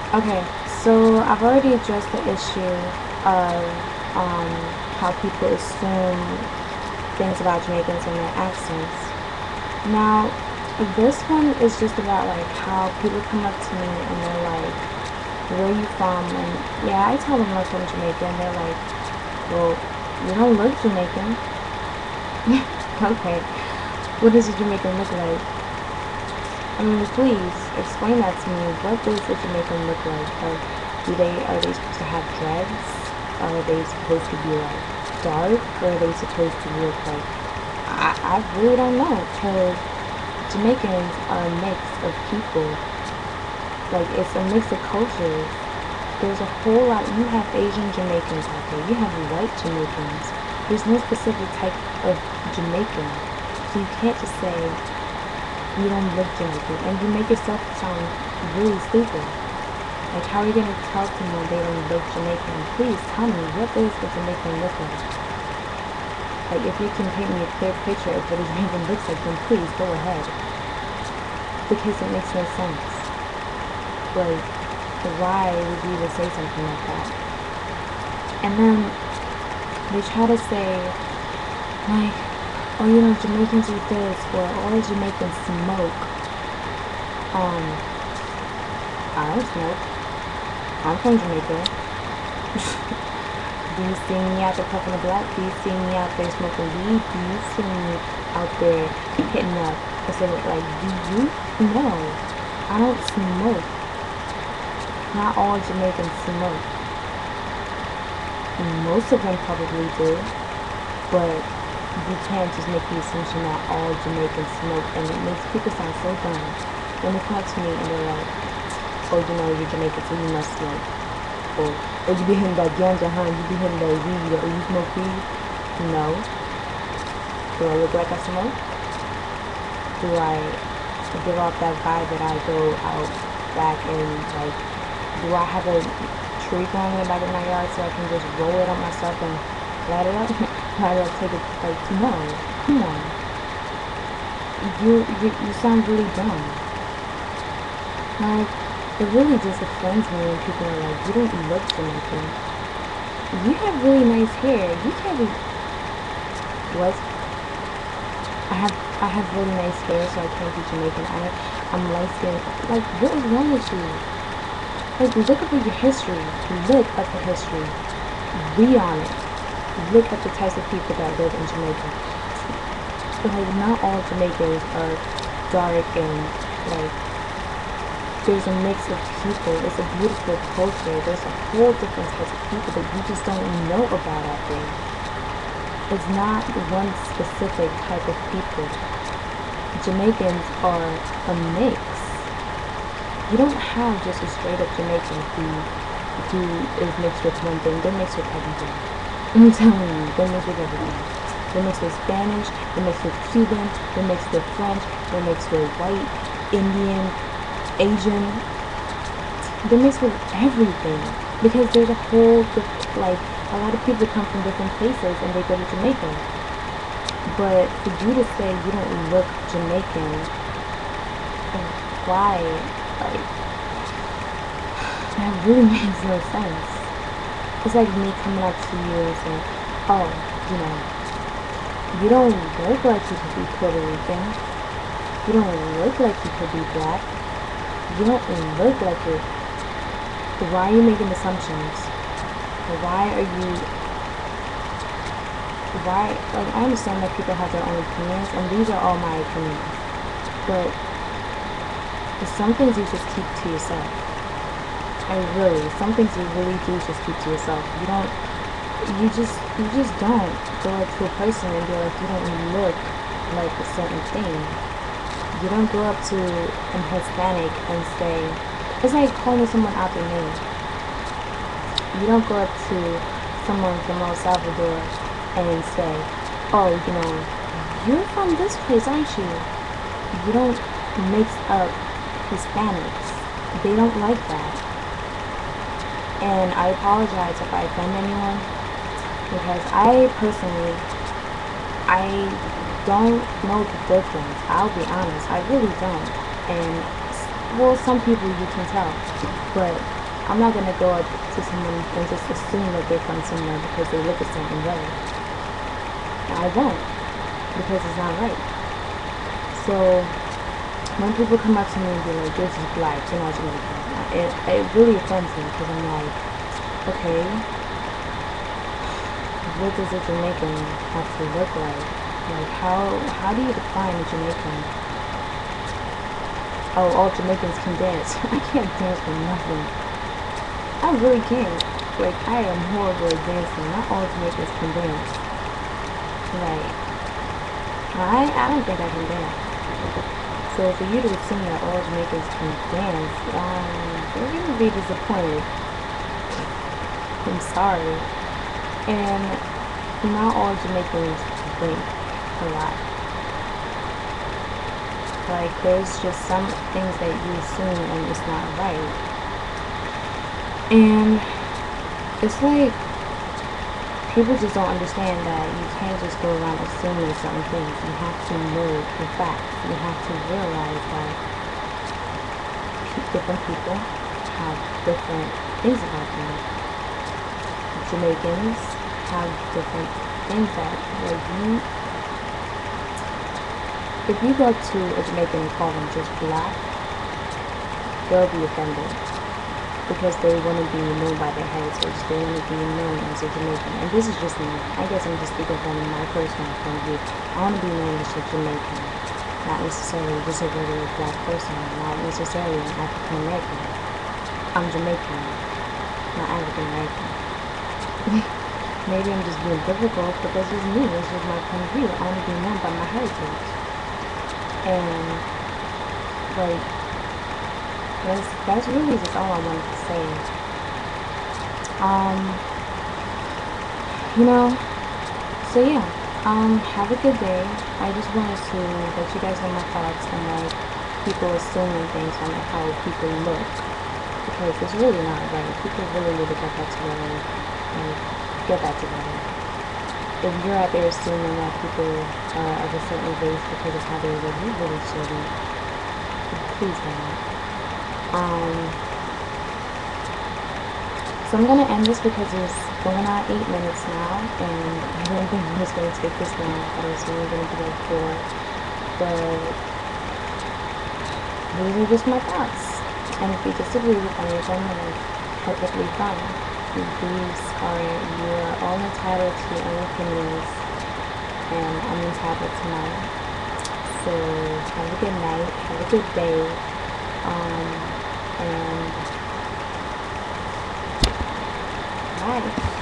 Okay, so I've already addressed the issue of um, how people assume things about Jamaicans and their accents. Now, this one is just about like how people come up to me and they're like, "Where are you from?" And yeah, I tell them I'm from Jamaica, and they're like, "Well, you don't look Jamaican." Okay, what does a Jamaican look like? I mean, please explain that to me. What does a Jamaican look like? Are they supposed to have dreads? Are they supposed to be like dark? Or are they supposed to look like? I really don't know, because Jamaicans are a mix of people. Like, it's a mix of cultures. There's a whole lot. You have Asian Jamaicans out there. You have white Jamaicans. There's no specific type of Jamaican. So you can't just say you don't look Jamaican, and you make yourself sound really stupid. Like, how are you gonna tell someone they don't look Jamaican? Please tell me, what does a Jamaican look like? Like, if you can paint me a clear picture of what a Jamaican looks like, then please go ahead, because it makes no sense. Like, why would you even say something like that? And then they try to say, like, oh, you know, Jamaicans eat this, or all Jamaicans smoke. I don't smoke. I'm from Jamaica. Do you see me out there puffing a black? Do you see me out there smoking weed? Do you see me out there hitting up a cigarette? Like, do you? No, I don't smoke. Not all Jamaicans smoke. Most of them probably do, but you can't just make the assumption that all Jamaicans smoke, and it makes people sound so dumb when they come up to me and they're like, "Oh, you know, you're Jamaican, so you must smoke." Or you be hitting that ganja, huh? You be hitting that weed, or you smoke weed? No. Do I look like I smoke? Do I give off that vibe that I go out back and, like, do I have a tree growing in the back of my yard so I can just roll it up myself and light it up? Light it up, take it, like, no. Come on. You sound really dumb. Like, it really just offends me when people are like, you don't look Jamaican. You have really nice hair. You can't be, what? I have really nice hair, so I can't be Jamaican. I'm light skinned. Like, what is wrong with you? Like, look up at your history. Look at the history. Read on it. Look at the types of people that live in Jamaica. But like, not all Jamaicans are dark and like, there's a mix of people. It's a beautiful culture. There's a whole different types of people that you just don't know about out there. It's not one specific type of people. Jamaicans are a mix. You don't have just a straight up Jamaican who is mixed with one thing. They're mixed with everything. I'm telling you, they're mixed with everything. They're mixed with Spanish, they're mixed with Cuban, they're mixed with French, they're mixed with white, Indian, Asian. They're mixed with everything. Because there's a whole, like, a lot of people come from different places and they go to Jamaica. But for you to say you don't look Jamaican, why? Like, that really makes no sense. It's like me coming up to you and saying, oh, you know, you don't look like you could be Puerto Rican. You don't look like you could be black. You don't look like it. Why are you making assumptions? Why are you, like, I understand that people have their own opinions, and these are all my opinions. But some things you just keep to yourself. Some things you really do just keep to yourself. You just don't go up to a person and be like, you don't look like a certain thing. You don't go up to an Hispanic and say, it's like calling someone out their name. You don't go up to someone from El Salvador and say, oh, you know, you're from this place, aren't you? You don't mix up Hispanics. They don't like that. And I apologize if I offend anyone, because I personally, I don't know the difference. I'll be honest, I really don't. And, well, some people you can tell, but I'm not gonna go up to someone and just assume that they're from somewhere because they look a certain way. I won't, because it's not right. So when people come up to me and be like, "This is black, you're not Jamaican," it really offends me because I'm like, okay, what does a Jamaican have to look like? Like, how do you define a Jamaican? Oh, all Jamaicans can dance. I can't dance for nothing. I really can't. Like, I am horrible at dancing. Not all Jamaicans can dance. Like, I don't think I can dance. So for you to assume that all Jamaicans can dance, you're gonna be disappointed. I'm sorry. And not all Jamaicans drink a lot. Like, there's just some things that you assume and it's not right. And it's like, people just don't understand that you can't just go around assuming certain things. You have to know the facts. You have to realize that different people have different things about them. Jamaicans have different things that, like, if you go to a Jamaican and call them just black, they'll be offended because they want to be known by their heritage. They want to be known as a Jamaican. And this is just me. I guess I'm just speaking from my personal point of view. I want to be known as a Jamaican, not necessarily just a regular black person, not necessarily an African American. I'm Jamaican, not African American. Maybe I'm just being difficult, but that's just me. That's just my point of view. I want to be known by my heritage. And, like, that's really just all I wanted to say. You know, so yeah, have a good day. I just wanted to let you guys know my thoughts on, like, people assuming things on, like, how people look, because it's really not right. People really need to get that together, like, get that together. If you're out there assuming that people are of a certain race because of how they look, you really shouldn't. Please don't. So I'm gonna end this because it's going on 8 minutes now, and I didn't think it was gonna take this long. I was only gonna be like 4, but these are just my thoughts. And if you disagree with any of them, then it's perfectly fine. You're all entitled to your own opinions, and I'm entitled to mine. So have a good night, have a good day, and bye.